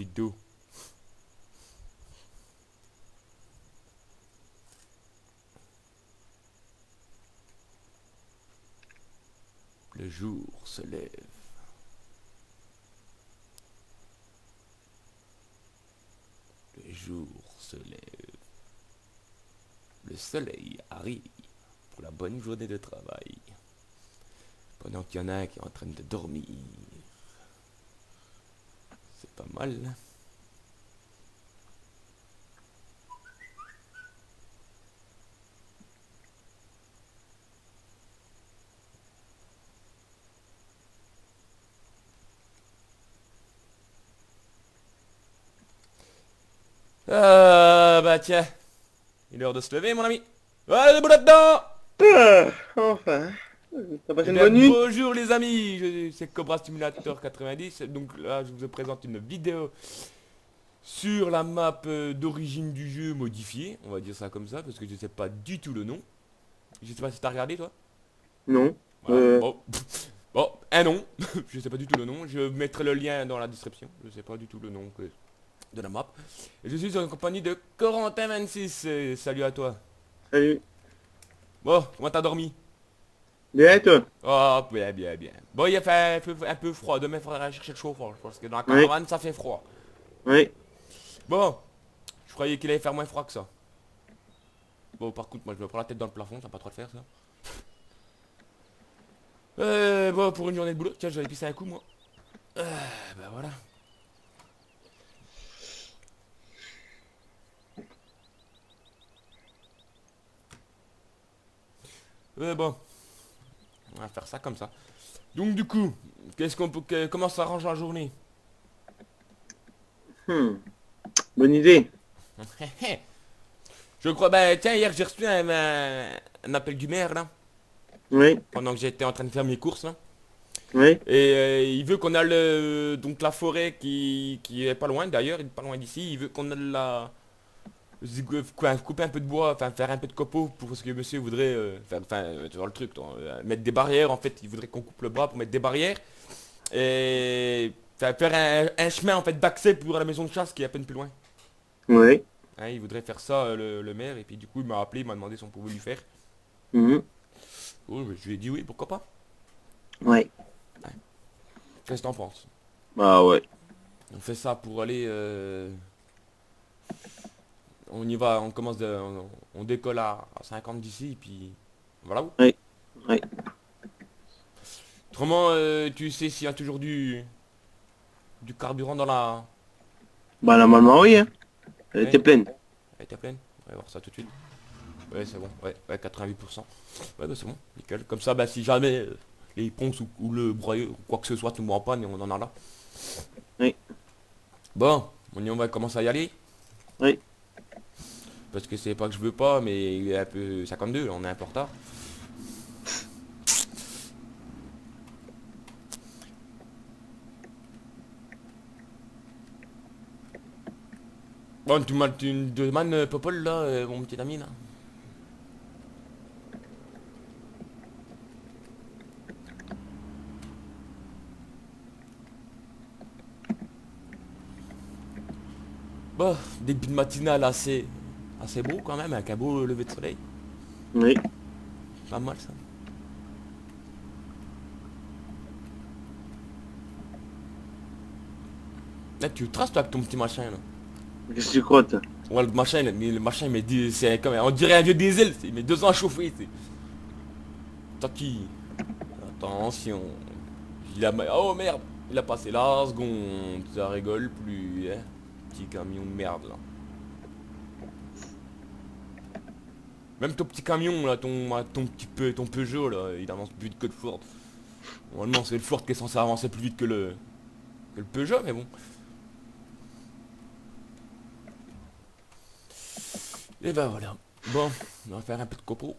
bouteille d'eau. Le jour se lève. Le jour se lève. Le soleil arrive pour la bonne journée de travail. Pendant qu'il y en a un qui est en train de dormir. C'est pas mal. Bah tiens. Il est l'heure de se lever, mon ami. Allez, debout là-dedans. Enfin, t'as passé Eh une bien, bonne nuit? bonjour les amis. C'est Cobra Simulator 90. Donc là, je vous présente une vidéo sur la map d'origine du jeu modifiée. On va dire ça comme ça, parce que je sais pas du tout le nom. Je sais pas si t'as regardé, toi. Non. Voilà. Bon. Bon, un nom. Je sais pas du tout le nom. Je mettrai le lien dans la description. Je sais pas du tout le nom de la map. Et je suis en compagnie de Corentin26. Salut à toi. Salut. Bon, comment t'as dormi? Bien, et toi? Oh, bien, bien, bien. Bon, il a fait un peu froid. Demain, il faudra chercher le chauffage. Parce que dans la Oui, caravane, ça fait froid. oui. Bon, je croyais qu'il allait faire moins froid que ça. Bon, par contre, moi, je me prends la tête dans le plafond. Ça va pas trop le faire, ça. Bon, pour une journée de boulot. Tiens, j'avais pissé un coup, moi. Bah voilà. Bon, on va faire ça comme ça. Donc, du coup, qu'est-ce qu'on peut, comment s'arrange la journée? Hmm, bonne idée. Je crois, bah tiens, hier j'ai reçu un appel du maire là, Oui, pendant que j'étais en train de faire mes courses là. oui, Et il veut qu'on a donc la forêt qui est pas loin d'ailleurs, il est pas loin d'ici. Il veut qu'on a quoi, couper un peu de bois, enfin faire un peu de copeaux pour parce que monsieur voudrait faire, enfin tu vois le truc, toi, mettre des barrières. En fait, il voudrait qu'on coupe le bois pour mettre des barrières et faire un chemin en fait d'accès pour la maison de chasse qui est à peine plus loin. oui. Hein, il voudrait faire ça, le maire, et puis du coup, il m'a appelé, il m'a demandé si on pouvait lui faire. Mhm, Oh, je lui ai dit oui, pourquoi pas. ouais. Ouais. Qu'est-ce que t'en penses? Bah ouais. On fait ça pour aller. On y va, on commence on décolle à 50 d'ici, et puis voilà où. Oui, oui. Autrement, tu sais s'il y a toujours du carburant dans la. Bah normalement oui, hein. Elle Ouais, était pleine. elle était pleine. On va voir ça tout de suite. Ouais, c'est bon, ouais, ouais, 88%. Ouais, bah c'est bon, nickel. Comme ça, bah si jamais les ponces ou le broyeur ou quoi que ce soit tombe en panne, on en a là. Oui, Bon, on va commencer à y aller. oui. Parce que c'est pas que je veux pas, mais il est un peu 52, on est un peu en retard. Bon, tu me demandes Popol là, mon petit ami là. Bon, début de matinale assez beau quand même, avec un beau lever de soleil. Oui. Pas mal ça. Là, tu traces toi avec ton petit machin là. Qu'est-ce que tu crois, toi? Ouais, le machin, le machin il met c'est comme, on dirait un vieux diesel, il met 2 ans à chauffer. Tant qu'il. Attention. Oh merde, il a passé la seconde, ça rigole plus, hein. Petit camion de merde là. Même ton petit camion là, ton Peugeot là, il avance plus vite que le Ford. Normalement c'est le Ford qui est censé avancer plus vite que le Peugeot, mais bon. Et ben voilà. Bon, on va faire un peu de copeaux.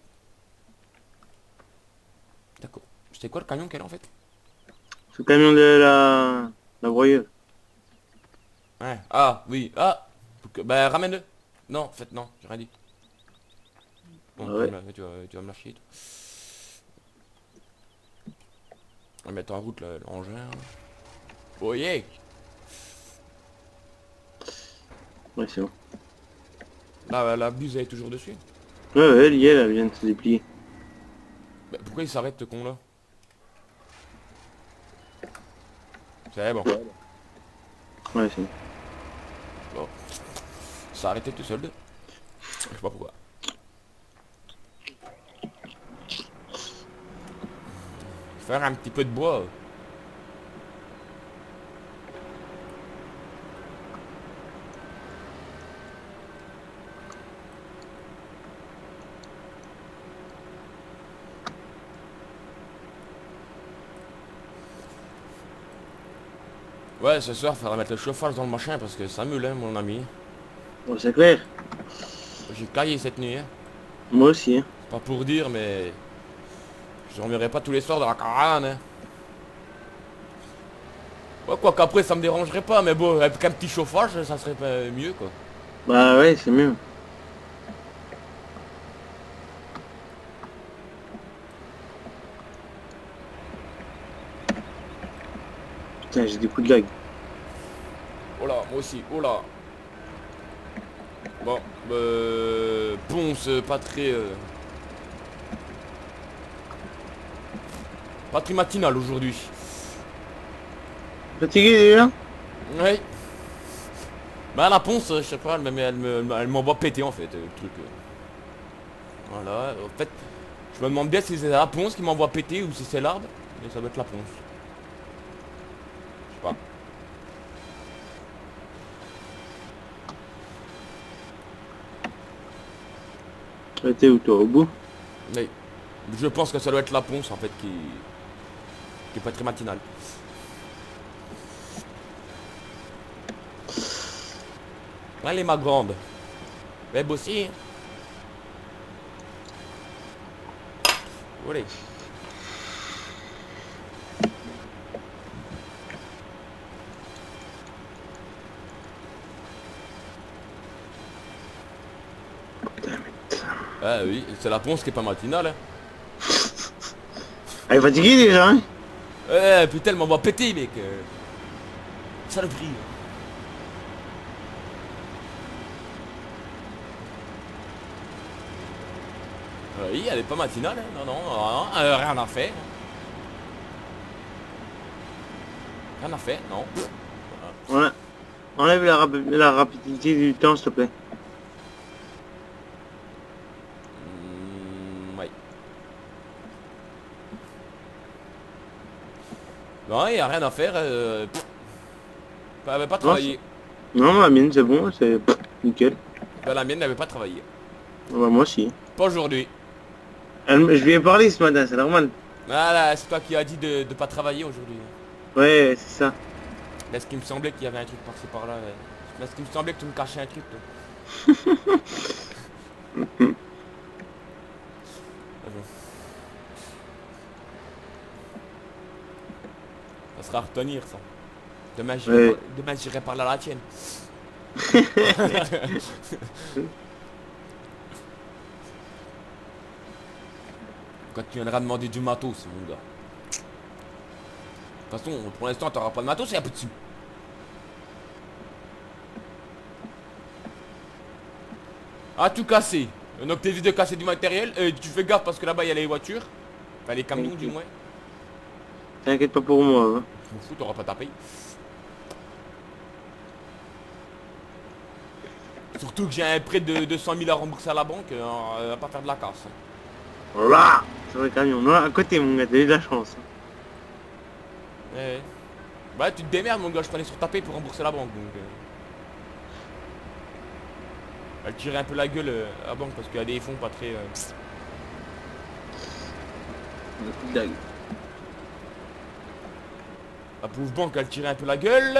D'accord. C'était quoi le camion qu'elle a en fait? Ce camion de la broyeuse. Ouais. Ah, oui. Ah. Bah ramène-le. Non, en fait non, j'ai rien dit. Bon, Ah ouais. tu vas me lâcher. On va mettre en route l'engin. Oh yeah. Ouais, c'est bon. Là, la buse elle est toujours dessus. Ouais, ouais, elle y est, là, elle vient de se déplier. Bah, pourquoi il s'arrête ce con là? C'est bon. Ouais, c'est bon. Bon. Ça a arrêté tout seul. Je sais pas pourquoi. Faire un petit peu de bois. Ouais, ce soir, faudra mettre le chauffage dans le machin parce que ça meule, hein, mon ami. Bon, c'est clair. J'ai caillé cette nuit, hein. Moi aussi, hein. C'est pas pour dire, mais je dormirai pas tous les soirs dans la caravane, hein. Ouais, quoi qu'après, ça me dérangerait pas, mais bon, avec un petit chauffage, ça serait pas mieux, quoi. Bah ouais, c'est mieux. Putain, j'ai des coups de lag. Oh là, moi aussi, oh là. Bon, ponce, pas très... pas très matinal aujourd'hui. Fatigué déjà? Oui. Bah la ponce, je sais pas, elle m'envoie péter en fait, le truc. Voilà, en fait, je me demande bien si c'est la ponce qui m'envoie péter ou si c'est l'arbre, mais ça doit être la ponce. Je sais pas. T'es où toi, au bout? Mais je pense que ça doit être la ponce en fait qui est pas très matinale. Allez ma grande. Mais bosser. Allez. Ah oui, c'est la ponce qui est pas matinale. Hein. Elle est fatiguée déjà, hein? Putain, elle m'envoie péter mec. Saloperie. Oui, elle est pas matinale, hein. Non, non, non, non, rien à faire. Rien à faire, non. Voilà. Enlève la rapidité du temps, s'il te plaît. Ouais. Non, il y a rien à faire. Elle avait pas Non, travaillé. non, la mienne, c'est bon, c'est nickel. Ben, la mienne n'avait pas travaillé. Bah, moi aussi. Pas aujourd'hui. Je lui ai parlé ce matin, c'est normal. Voilà, c'est toi qui as dit de pas travailler aujourd'hui. Ouais, c'est ça. Est-ce qu'il me semblait qu'il y avait un truc par-ci par-là. Est-ce qu'il me semblait que tu me cachais un truc, toi. Ah bon. Ça sera à retenir, ça. Ouais. Demain, j'irai parler à la tienne. Quand tu viendras demander du matos, mon gars. De toute façon, pour l'instant, t'auras pas de matos, c'est un peu dessus. Ah, tout cassé. Donc t'évites de casser du matériel. Tu fais gaffe parce que là-bas, il y a les voitures. Enfin, les camions, du moins. T'inquiète pas pour moi, hein. Je m'en fous, t'auras pas tapé. Surtout que j'ai un prêt de 200 000 à rembourser à la banque. On va pas faire de la casse. Là, sur le camion, là, à côté, mon gars, t'as eu de la chance. Ouais. Bah, tu te démerdes, mon gars. Je prenais sur taper pour rembourser la banque. Donc, elle tirait un peu la gueule à la banque parce qu'il y a des fonds pas très... Dague. La pauvre banque, elle tirait un peu la gueule.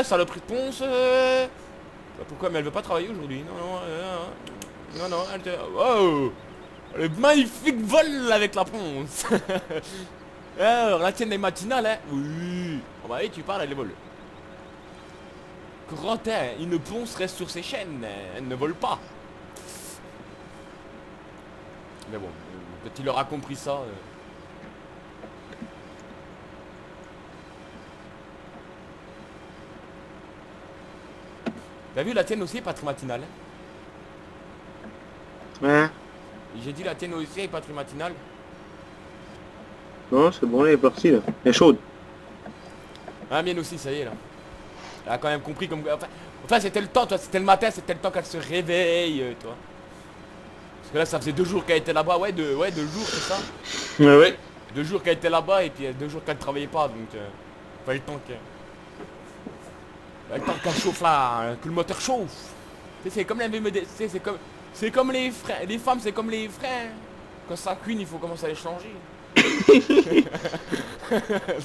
Saloperie de ponce. Bah, pourquoi? Mais elle veut pas travailler aujourd'hui. Non, non, non, non, elle te... Oh, le magnifique vol avec la ponce. Alors, la tienne est matinale, hein? Oui. Oh bah oui, tu parles, elle vole. Corentin, une ponce reste sur ses chaînes. Elle ne vole pas. Mais bon, peut-être il aura compris ça. T'as vu la tienne aussi est pas très matinale. Ouais. J'ai dit la tienne aussi est pas très matinale. Non, c'est bon, elle est partie là. Elle est chaude. Ah, la mienne aussi, ça y est là. Elle a quand même compris comme... Enfin c'était le temps, toi, c'était le matin, c'était le temps qu'elle se réveille, toi. Parce que là, ça faisait 2 jours qu'elle était là-bas, ouais, 2 jours, c'est ça. Ouais, ouais. 2 jours qu'elle était là-bas et puis 2 jours qu'elle travaillait pas, donc... Fallait le temps que... Fallait le temps qu'elle chauffe là, que le moteur chauffe. Tu sais, c'est comme la VMD, tu sais, c'est comme... C'est comme les freins, les femmes, c'est comme les freins. Quand ça cuine, il faut commencer à les changer.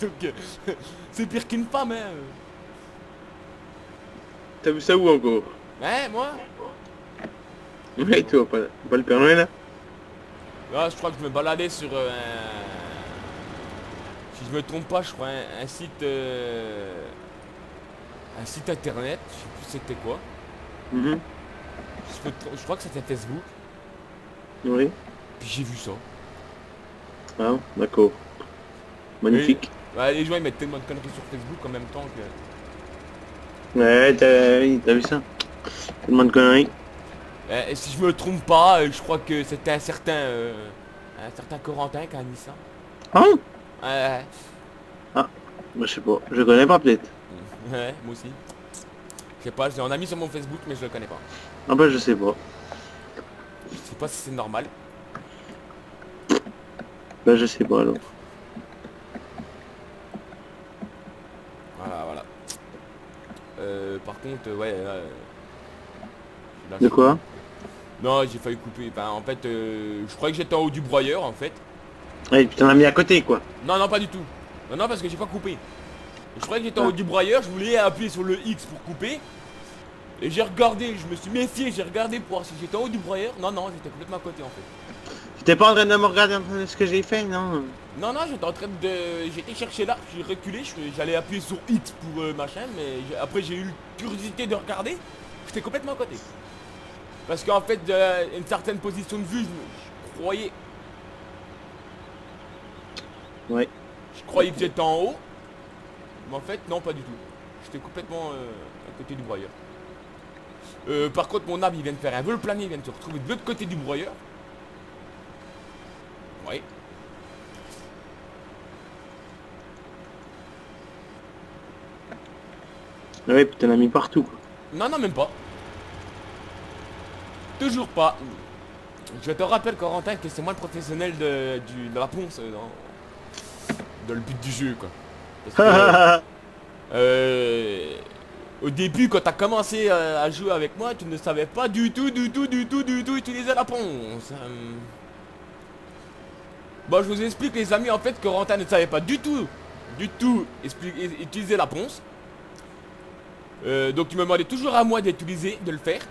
Donc, c'est pire qu'une femme, hein. T'as vu ça où encore? Hein, moi? Ouais, toi, pas le Père Noël là? Là, je crois que je me baladais sur si je me trompe pas, je crois un site internet, je sais plus c'était quoi. Mhm. Je crois que c'était Facebook. Oui. Puis j'ai vu ça. Ah, d'accord. Magnifique. Ouais, les gens ils mettent tellement de conneries sur Facebook en même temps que... Ouais, t'as vu ça? Tellement de conneries. Et si je me trompe pas, je crois que c'était un certain Corentin qui a mis ça. Hein? Ouais, Ah, bah, je sais pas. Je connais pas peut-être. ouais, moi aussi. Je sais pas, j'ai un ami sur mon Facebook mais je le connais pas. Ah bah je sais pas. Je sais pas si c'est normal. Bah je sais pas alors. Voilà. Par contre, ouais, là, De quoi? non, j'ai failli couper. Enfin, en fait, je croyais que j'étais en haut du broyeur, en fait. Ouais, tu t'en as mis à côté quoi. Non, non, pas du tout. Non, parce que j'ai pas coupé. Je croyais que j'étais en Ah. haut du broyeur, je voulais appuyer sur le X pour couper. Et j'ai regardé, je me suis méfié, j'ai regardé pour voir si j'étais en haut du broyeur. Non, j'étais complètement à côté, en fait. Tu t'es pas en train de me regarder en train de ce que j'ai fait, non? Non, j'étais en train de... J'étais chercher là, j'ai reculé, j'allais appuyer sur X pour machin, mais après j'ai eu la curiosité de regarder. J'étais complètement à côté. Parce qu'en fait, une certaine position de vue, je croyais... Ouais. Je croyais que j'étais en haut, mais en fait, non, pas du tout. J'étais complètement à côté du broyeur. Par contre, mon âme, il vient de faire un vol plané, il vient de se retrouver de l'autre côté du broyeur. Ouais. Ouais, puis t'en as mis partout quoi. Non, même pas. Toujours pas. Je te rappelle, Corentin, que c'est moi le professionnel de la ponce dans le but du jeu, quoi. Parce que, au début, quand t'as commencé à jouer avec moi, tu ne savais pas du tout utiliser la ponce. Bon, je vous explique, les amis, en fait, Corentin ne savait pas du tout utiliser la ponce. Donc, il me demandait toujours à moi d'utiliser, de le faire.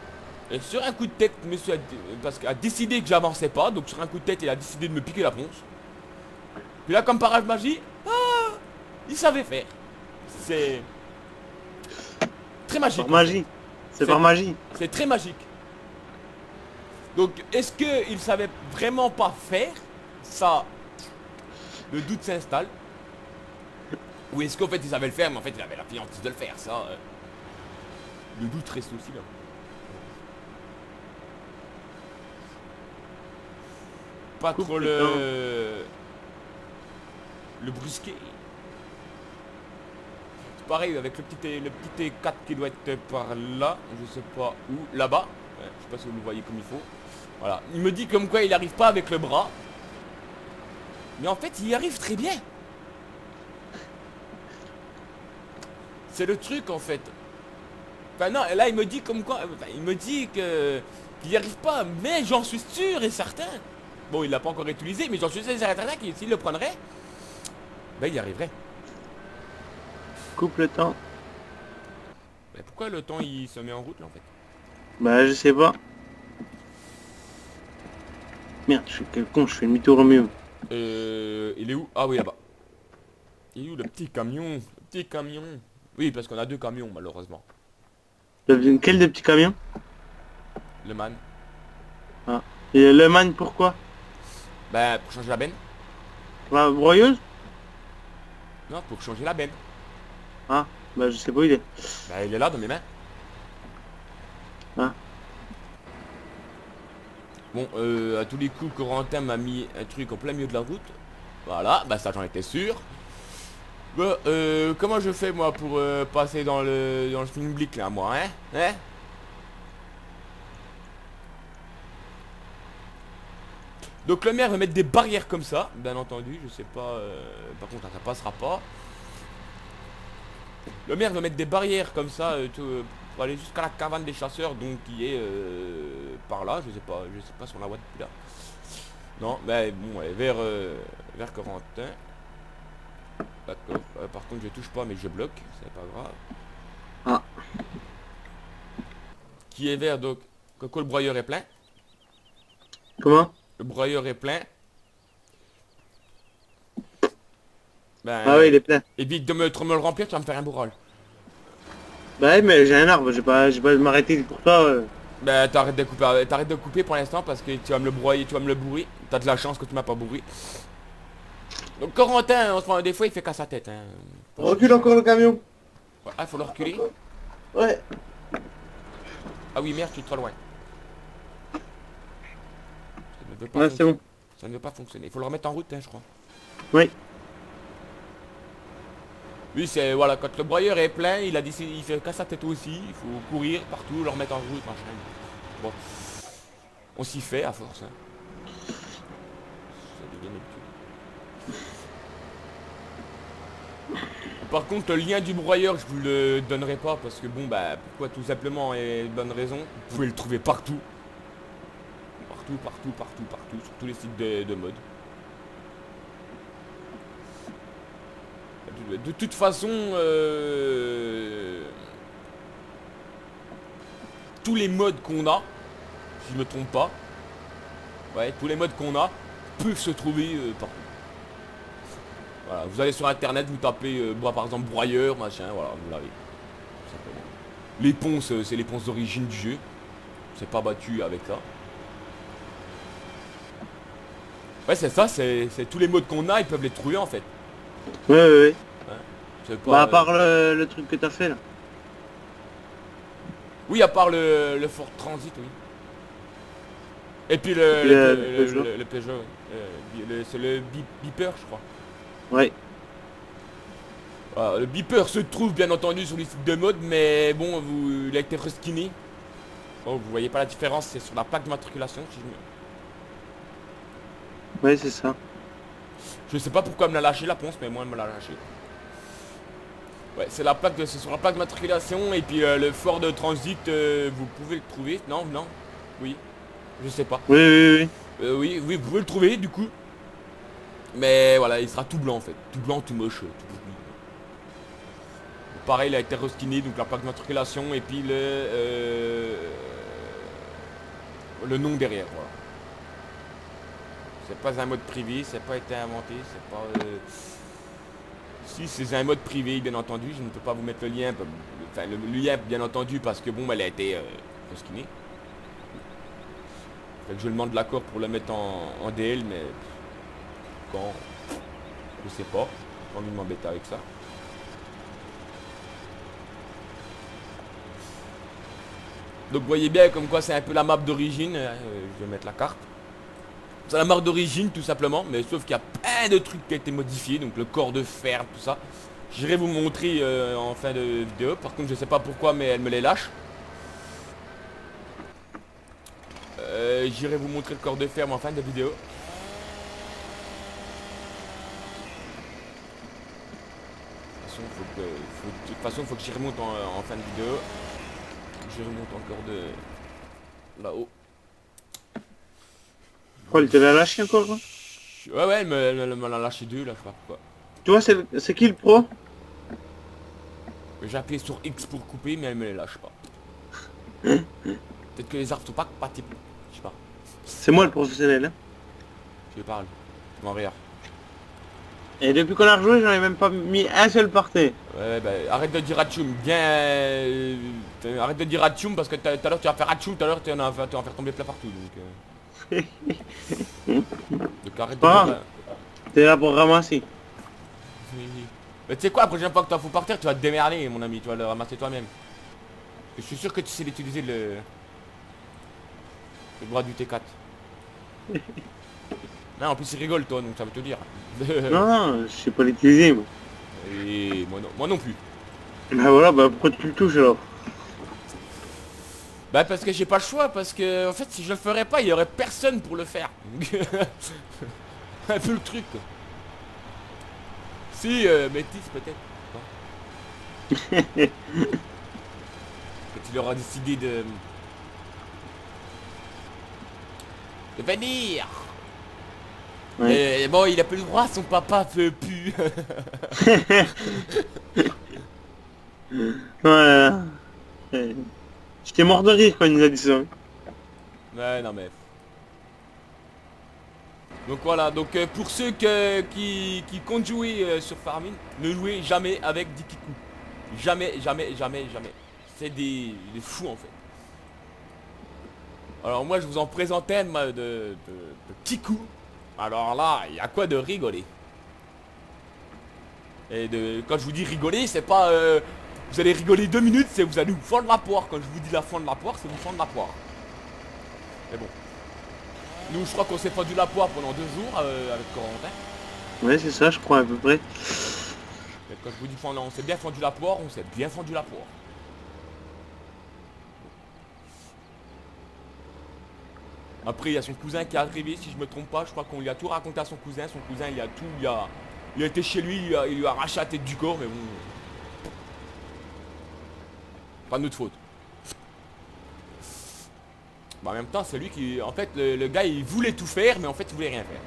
Et sur un coup de tête, monsieur a décidé que j'avançais pas. Donc, sur un coup de tête, il a décidé de me piquer la ponce. Puis là, comme par art de magie, il savait faire. C'est très magique. Par magie. C'est par magie. C'est très magique. Donc, est-ce qu'il savait vraiment pas faire? Ça, le doute s'installe. Ou est-ce qu'en fait il savait le faire, mais en fait il avait la fiance de le faire, ça. Le doute reste aussi là. Pas trop le brusquer. C'est pareil avec le petit T4 qui doit être par là, je sais pas où, là-bas. Ouais, je sais pas si vous le voyez comme il faut. Voilà. Il me dit comme quoi il arrive pas avec le bras. Mais en fait il y arrive très bien. C'est le truc en fait. Enfin non, là il me dit comme quoi. Enfin, il me dit que qu'il n'y arrive pas, mais j'en suis sûr et certain. Bon, il l'a pas encore utilisé, mais j'en suis sûr et certain que s'il le prendrait, ben il y arriverait. Coupe le temps. Mais pourquoi le temps il se met en route là en fait? Bah je sais pas. Merde, je suis quel con, je fais demi-tour au mieux. Il est où? Ah oui, là-bas. Il est où le petit camion? Le petit camion. Oui, parce qu'on a 2 camions malheureusement. Quel des petits camions? Le man. Ah. Et le man pourquoi? Ben pour changer la benne. La broyeuse? Non, pour changer la benne. Ah, bah je sais pas où il est. Ben il est là dans mes mains. Bon, à tous les coups, Corentin m'a mis un truc en plein milieu de la route. Voilà, bah ça j'en étais sûr. Bah, comment je fais moi pour passer dans le public là, moi, hein? Hein? Donc le maire va mettre des barrières comme ça, bien entendu, je sais pas, par contre ça passera pas. Le maire va mettre des barrières comme ça pour aller jusqu'à la cabane des chasseurs, donc qui est par là, je sais pas si on la voit depuis là. Non, mais bon, ouais, vers Corentin. D'accord, par contre je touche pas mais je bloque, c'est pas grave. Ah. Qui est vert donc, Coco le broyeur est plein. Comment? Le broyeur est plein. Ben, Ah oui, il est plein. évite de me le remplir, tu vas me faire un bourral. Bah ouais, mais j'ai un arbre, j'ai pas m'arrêter pour toi. Ben t'arrêtes de couper pour l'instant parce que tu vas me le broyer, tu vas me le bourrer. T'as de la chance que tu m'as pas bourré. Donc Corentin, des fois il fait qu'à sa tête. Hein. Recule encore le camion. Ouais, ah, faut le reculer. Ouais. Ah oui merde, tu es trop loin. Ça ne veut pas Ouais, c'est bon. Ça ne veut pas fonctionner. Il faut le remettre en route, hein, je crois. Oui. Oui, c'est voilà, quand le broyeur est plein, il a décidé, il fait qu'à sa tête aussi. Il faut courir partout, le remettre en route, machin. Bon, on s'y fait à force. Hein. Ça devient habituel. Par contre, le lien du broyeur, je vous le donnerai pas parce que bon, bah, pourquoi tout simplement et une bonne raison. Vous pouvez le trouver partout. Partout, sur tous les sites de mode. De toute façon, tous les modes qu'on a, si je me trompe pas, ouais, tous les modes qu'on a peuvent se trouver partout. Voilà, vous allez sur internet, vous tapez, par exemple, broyeur, machin, voilà, vous l'avez. Tout simplement. Les ponces, c'est les ponces d'origine du jeu. C'est pas battu avec ça. Ouais, c'est ça, c'est tous les modes qu'on a, ils peuvent les trouver en fait. Ouais. C'est pas, Bah à part le truc que t'as fait là. oui, à part le Ford Transit, oui. Et puis le Peugeot, oui. C'est le beeper, je crois. Ouais. Voilà, le beeper se trouve bien entendu sur les sites de mode, mais bon, il a été reskiné. Bon, vous voyez pas la différence, c'est sur la plaque d'immatriculation. Si Ouais, c'est ça. je sais pas pourquoi elle me l'a lâché la ponce, mais moi elle me l'a lâché. Ouais, c'est sur la plaque d'immatriculation et puis le Ford Transit, vous pouvez le trouver. Non, oui, je sais pas. Oui. Oui, vous pouvez le trouver du coup. Mais voilà, il sera tout blanc en fait. Tout blanc, tout moche. Tout pourri. Pareil, il a été reskiné, donc la plaque d'immatriculation et puis le nom derrière. Voilà. C'est pas un mode privé, c'est pas été inventé, c'est pas... Si c'est un mode privé, bien entendu, je ne peux pas vous mettre le lien. Enfin, le lien, bien entendu, parce que bon, elle a été reskinée. Fait que je demande l'accord pour le mettre en DL, mais quand, je sais pas. J'ai envie de m'embêter avec ça. Donc vous voyez bien comme quoi c'est un peu la map d'origine. Je vais mettre la carte. C'est la marque d'origine tout simplement, mais sauf qu'il y a plein de trucs qui ont été modifiés, donc le corps de fer, tout ça. J'irai vous montrer en fin de vidéo. Par contre je sais pas pourquoi mais elle me les lâche. J'irai vous montrer le corps de fer en fin de vidéo. De toute façon il faut que j'y remonte en fin de vidéo. J'y remonte encore de là-haut. Quoi, il te l'a lâché encore quoi? Ouais, elle me l'a lâché deux là, je sais pas pourquoi. Tu vois, c'est qui le pro? J'ai appuyé sur X pour couper, mais elle me les lâche pas. Peut-être que les arbres sont pas compatibles. Je sais pas. C'est moi le professionnel. Hein. Je parle. Je m'en rire. Et depuis qu'on a rejoué, j'en ai même pas mis un seul parté. Ouais, bah, arrête de dire Hatchoum. Viens. Arrête de dire Hatchoum parce que tout à l'heure tu vas faire Hatchoum, tout à l'heure tu vas en faire tomber plein partout. Donc arrête de dire. T'es là pour ramasser. Mais tu sais quoi, la prochaine fois que t'en fous par terre, tu vas te démerder, mon ami. Tu vas le ramasser toi-même. Je suis sûr que tu sais l'utiliser le bras du T4. Non, en plus il rigole toi, donc ça veut te dire. Non, non, je sais pas l'utiliser, moi. Et moi non plus. Bah voilà, bah pourquoi tu le touches alors? Bah parce que j'ai pas le choix, parce que en fait si je le ferais pas, il y aurait personne pour le faire. Un peu le truc quoi. Si, Métis peut-être. Quand il aura décidé de venir. Ouais. Et bon, il a plus le droit, son papa peut plus. Voilà. Ouais. J'étais mort de rire quand il nous a dit ça. Ouais, non mais. Donc voilà, donc pour ceux qui comptent jouer sur Farming, ne jouez jamais avec Dikiku. Jamais, jamais, jamais, jamais. C'est des fous en fait. Alors moi je vous en présentais un de Kiku. Alors là, il y a quoi de rigoler. Et quand je vous dis rigoler, c'est pas vous allez rigoler 2 minutes, c'est vous allez vous fendre la poire. Quand je vous dis la fendre la poire, c'est vous fendre la poire. Mais bon. Nous je crois qu'on s'est fendu la poire pendant 2 jours avec Corentin. Ouais, c'est ça, je crois, à peu près. Et quand je vous dis fendre, on s'est bien fendu la poire, on s'est bien fendu la poire. Après il y a son cousin qui est arrivé, si je me trompe pas, je crois qu'on lui a tout raconté à son cousin. Son cousin il a tout, il a été chez lui, il lui a arraché la tête du corps, mais bon. Pas de notre faute. Bah, en même temps, c'est lui qui. En fait, le gars il voulait tout faire, mais en fait il voulait rien faire.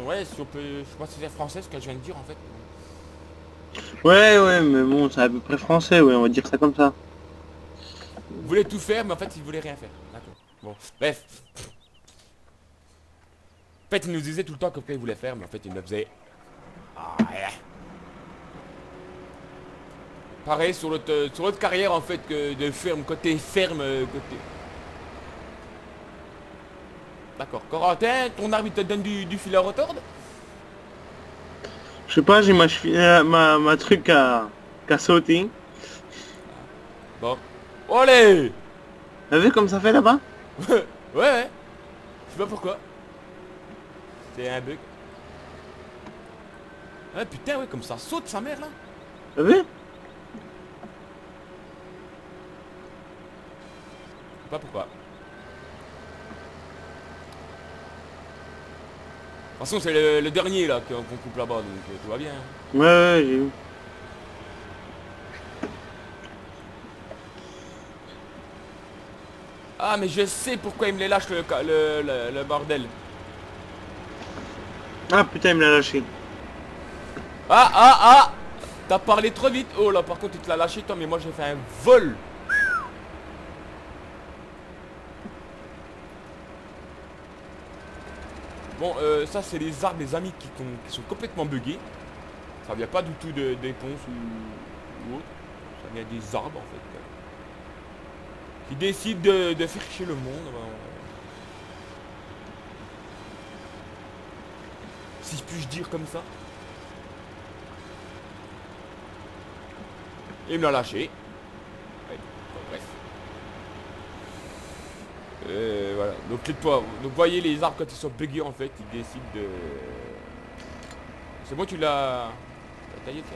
Ouais, si on peut. Je sais pas si c'est français ce que je viens de dire en fait. Ouais, ouais, mais bon, c'est à peu près français, ouais, on va dire ça comme ça. Il voulait tout faire, mais en fait il voulait rien faire. D'accord. Bon, bref. En fait, il nous disait tout le temps qu'il voulait faire, mais en fait il ne faisait rien. Pareil sur l'autre carrière en fait que de ferme, côté ferme, côté. D'accord. Corentin, ton arbitre te donne du fil à retordre? Je sais pas, j'ai ma truc à sauter. Bon. Allez. T'as vu comme ça fait là-bas? Ouais, ouais. Je sais pas pourquoi. C'est un bug. Ah putain, ouais, comme ça saute sa mère là. T'as vu? Je sais pas pourquoi. De toute façon, c'est le dernier là qu'on coupe là-bas, donc tout va bien. Ouais, ouais, j'ai vu. Ah, mais je sais pourquoi il me les lâche le bordel. Ah putain, il me l'a lâché. Ah, ah, ah. T'as parlé trop vite. Oh là, par contre, il te l'a lâché toi, mais moi j'ai fait un vol. Bon, ça c'est les arbres, les amis, qui sont complètement buggés. Ça vient pas du tout des ponces ou autre. Ça vient des arbres en fait. Qui décident de faire chier le monde. Ben, si puis-je dire comme ça. Et il me l'a lâché. Ouais, bon, bref. Voilà. Donc donc voyez les arbres quand ils sont buggés en fait, ils décident de. C'est bon, tu l'as taillé ça.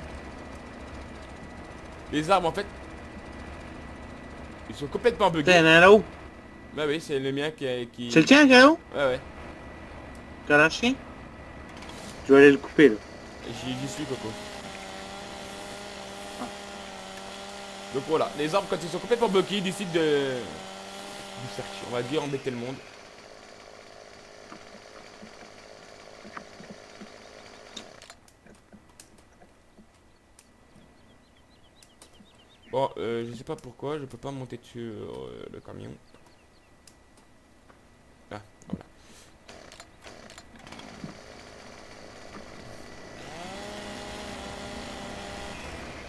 Les arbres en fait, ils sont complètement Putain, il y buggés. en a un là-haut. Bah oui, c'est le mien qui. C'est le tien qui est là-haut? Ouais, ouais. T'as lâché? Je vais aller le couper là. J'y suis, Coco. Donc voilà, les arbres quand ils sont complètement buggés, ils décident de faire chier. On va dire embêter le monde. Bon, je sais pas pourquoi, je peux pas monter dessus le camion. Ah, voilà.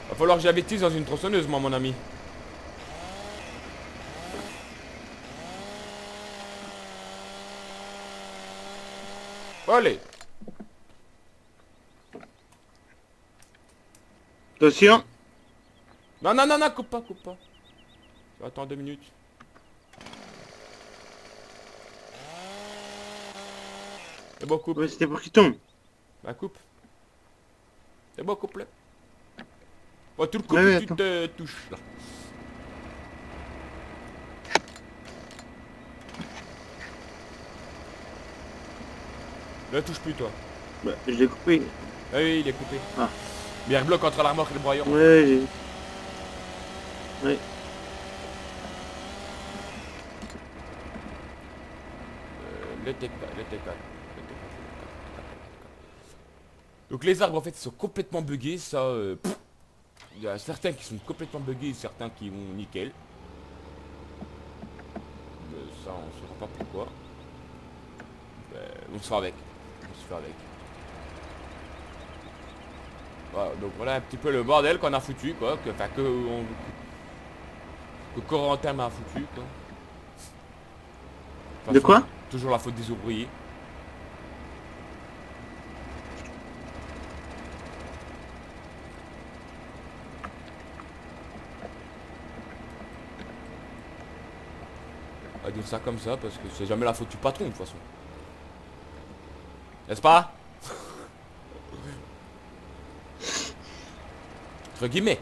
Va falloir que j'investisse dans une tronçonneuse, moi, mon ami. Allez. Attention. Non, non, non, non, coupe pas, coupe pas. Attends 2 minutes. C'est bon, coupe. Ouais, c'était pour qu'il tombe. Bah, coupe. C'est bon, coupe-le. Bon, tu le coupes Ouais, et tu attends. te touches, là. Là, touche plus, toi. Bah, je l'ai coupé. Ah oui, il est coupé. Ah. Mais il bloque entre la remorque et le broyeur. Ouais, j'ai... Ouais. Le T4, le T4. Donc les arbres en fait ils sont complètement buggés, ça il y a certains qui sont complètement buggés et certains qui vont nickel. Ça on saura pas pourquoi. On se fait avec. On se fait avec. Voilà, donc voilà un petit peu le bordel qu'on a foutu quoi, que Corentin m'a foutu quoi. De toute De façon, quoi? toujours la faute des ouvriers. On va dire ça comme ça parce que c'est jamais la faute du patron de toute façon. N'est-ce pas? Entre guillemets.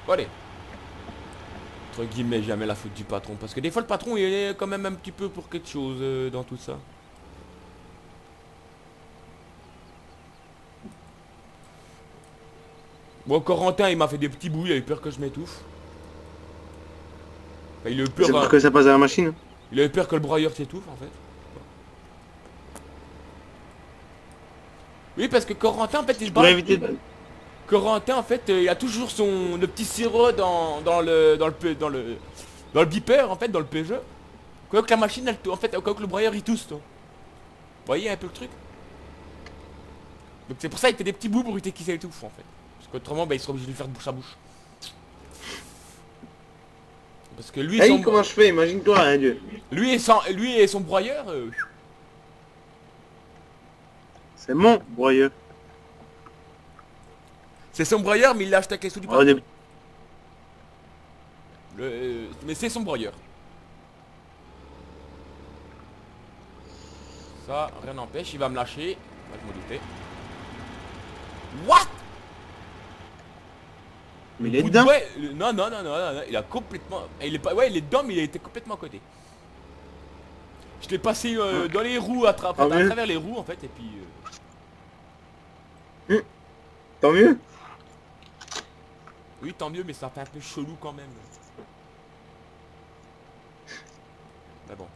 Bon, allez. Entre guillemets, jamais la faute du patron. Parce que des fois, le patron, il est quand même un petit peu pour quelque chose dans tout ça. Bon, Corentin, il m'a fait des petits bouts, il a eu peur que je m'étouffe. Enfin, il a eu peur, C'est pour que ça passe à la machine. il a eu peur que le broyeur s'étouffe, en fait. Oui, parce que Corentin, en fait, il se Pour bat. éviter de... Corentin, en fait, il a toujours le petit sirop dans le beeper, en fait, dans le PGE. Quoi que la machine, en fait, quoi que le broyeur, il tousse, toi. Vous voyez un peu le truc? Donc c'est pour ça qu'il fait des petits bouts pour éviter qu'il s'étouffe, en fait. Parce qu'autrement, bah, il sera obligé de le faire de bouche à bouche. Parce que lui, Hey, comment je fais? Imagine-toi, hein, Dieu. lui et son broyeur, C'est mon broyeur. c'est son broyeur, mais il l'a acheté avec les sous du Oh, patron. des... Mais c'est son broyeur. Ça, rien n'empêche, il va me lâcher. Moi, je me doutais. What? Mais il est Bout de- dedans. Ouais, non, il a complètement... Il est pas... Ouais, il est dedans, mais il était complètement à côté. Je l'ai passé dans les roues, à travers les roues, en fait, et puis... Tant mieux. Oui, tant mieux, mais ça fait un peu chelou quand même. Mais bon.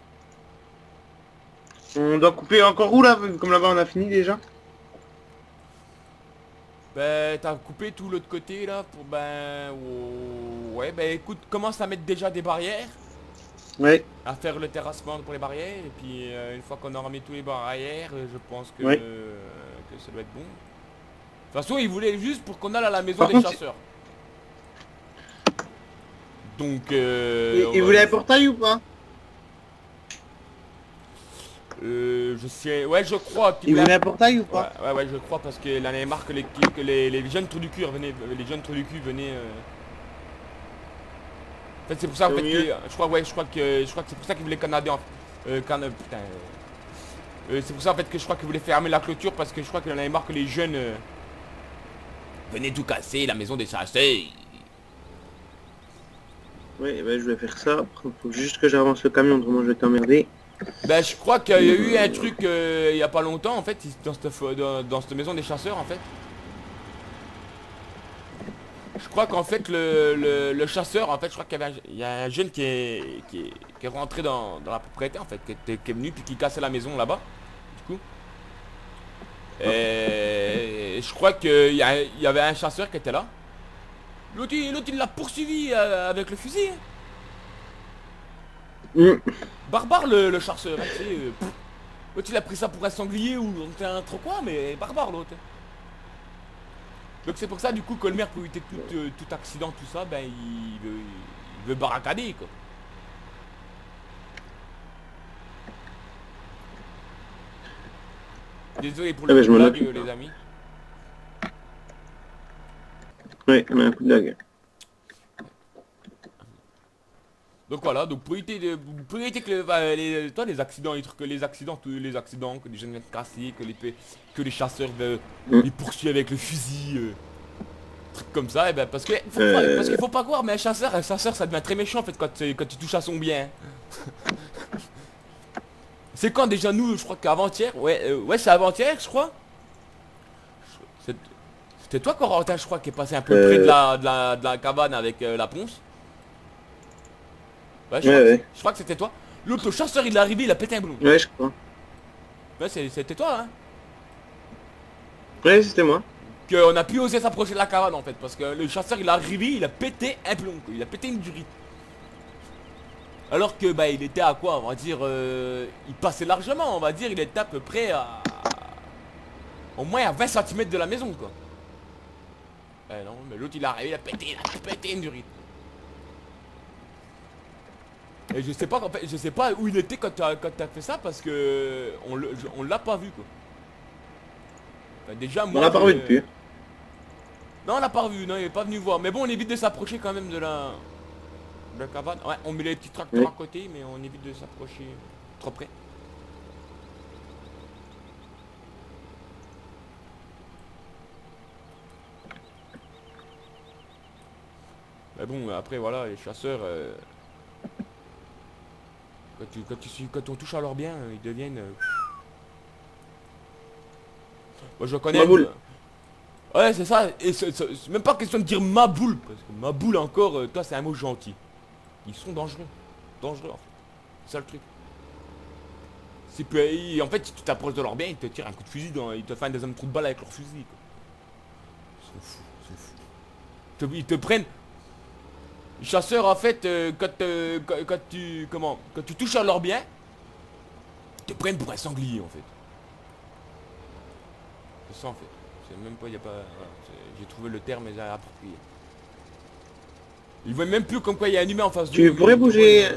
On doit couper encore où là? Comme là-bas on a fini déjà. Ben, t'as coupé tout l'autre côté, là, pour, ouais, ben, écoute, commence à mettre déjà des barrières. Ouais. À faire le terrassement pour les barrières, et puis une fois qu'on aura mis tous les barrières, je pense Ouais. que ça doit être bon. De toute façon, il voulait juste pour qu'on aille à la maison Par des contre, chasseurs. Donc, Il voulait un portail ou pas? je sais, ouais, je crois qu'il Il voulait voulait un portail ou pas? ouais, je crois parce qu'il en avait marre que les jeunes trous du cul venaient, les jeunes trous du cul venaient. En fait, c'est pour ça, en Au fait, mieux. je crois que c'est pour ça qu'il voulait Canadien. Putain. C'est pour ça en fait que je crois qu'il voulait fermer la clôture parce que je crois qu'il en avait marre que les jeunes venaient tout casser la maison des chasseurs. Ouais, ben je vais faire ça. Après, faut juste que j'avance le camion, autrement je vais t'emmerder. Ben je crois qu'il y a eu un truc il y a pas longtemps en fait dans cette maison des chasseurs en fait. Je crois qu'en fait le chasseur en fait je crois il y a un jeune qui est rentré dans la propriété en fait qui est venu puis qui cassait la maison là-bas du coup. Et je crois qu'il y avait un chasseur qui était là. L'autre il l'a poursuivi avec le fusil. Barbare le chasseur, hein, tu sais. L'autre il a pris ça pour un sanglier ou un trop quoi, mais barbare l'autre. Donc c'est pour ça du coup que le maire pour éviter tout accident, tout ça, ben il veut barricader quoi. Désolé pour Ah le ben, je m'en blague occupe. les amis. Ouais, mais un coup de dague. Donc voilà, donc pour éviter que les accidents, tous les accidents, que les jeunes viennent casser, que les chasseurs les poursuivent avec le fusil, trucs comme ça, et ben parce qu'il faut pas croire, mais un chasseur ça devient très méchant en fait quand tu touches à son bien. C'est quand déjà nous, je crois qu'avant-hier, ouais c'est avant-hier je crois. C'est- C'était toi Corentin je crois qui est passé un peu près de la cabane avec la ponce. Ouais, Ouais. je crois que c'était toi. L'autre chasseur il est arrivé, il a pété un boulon. Ouais, je crois. Ouais, c'était toi, hein. Ouais, c'était moi. Qu'on a pu oser s'approcher de la cabane en fait. Parce que le chasseur il est arrivé, il a pété un plomb, quoi. Il a pété une durite. Alors que bah il était à quoi, on va dire, il passait largement, on va dire, il était à peu près à au moins à 20 cm de la maison quoi. Eh non, mais l'autre il est arrivé, il a pété une durite. Et je sais pas en fait, je sais pas où il était quand t'as fait ça parce que on l'a pas vu quoi. Enfin, déjà On moi l'a pas revu depuis. non on l'a pas revu, non il est pas venu voir. Mais bon on évite de s'approcher quand même de la cabane. Ouais on met les petits tracteurs Oui. à côté mais on évite de s'approcher trop près. Mais bon après voilà les chasseurs quand on touche à leurs biens ils deviennent moi je connais Ma boule. ouais c'est ça et c'est même pas question de dire ma boule parce que ma boule encore toi c'est un mot gentil. Ils sont dangereux. Dangereux en fait. C'est ça le truc. C'est que, en fait si tu t'approches de leur bien ils te tirent un coup de fusil ils te font des hommes trous de balle avec leur fusil quoi. Ils sont fous, ils sont fous. Ils te prennent. Les chasseurs en fait quand tu touches à leur bien, ils te prennent pour un sanglier en fait. C'est ça en fait. C'est même pas, y a pas. Voilà, j'ai trouvé le terme approprié. Ils voient même plus comme quoi il y a un humain en face d'eux. Tu pourrais bouger.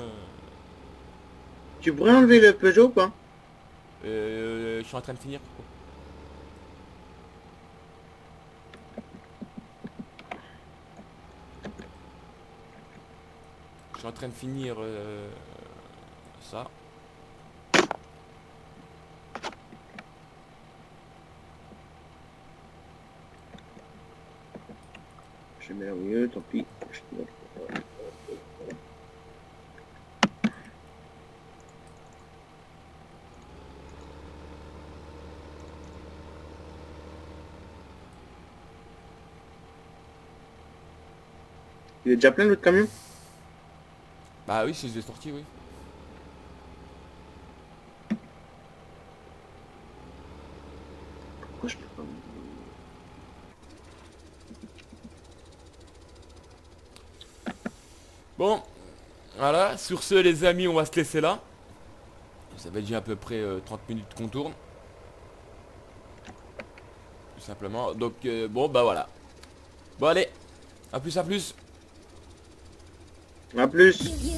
Tu pourrais enlever le Peugeot ou pas? Je suis en train de finir. Je suis en train de finir ça. C'est merveilleux, tant pis. Il est déjà plein l'autre camion? Bah oui, si je l'ai sorti, oui. Pourquoi je peux pas? Bon, voilà, sur ce les amis, on va se laisser là. Ça fait déjà à peu près 30 minutes qu'on tourne. Tout simplement. Donc bon bah voilà. Bon allez, à plus à plus. A plus. You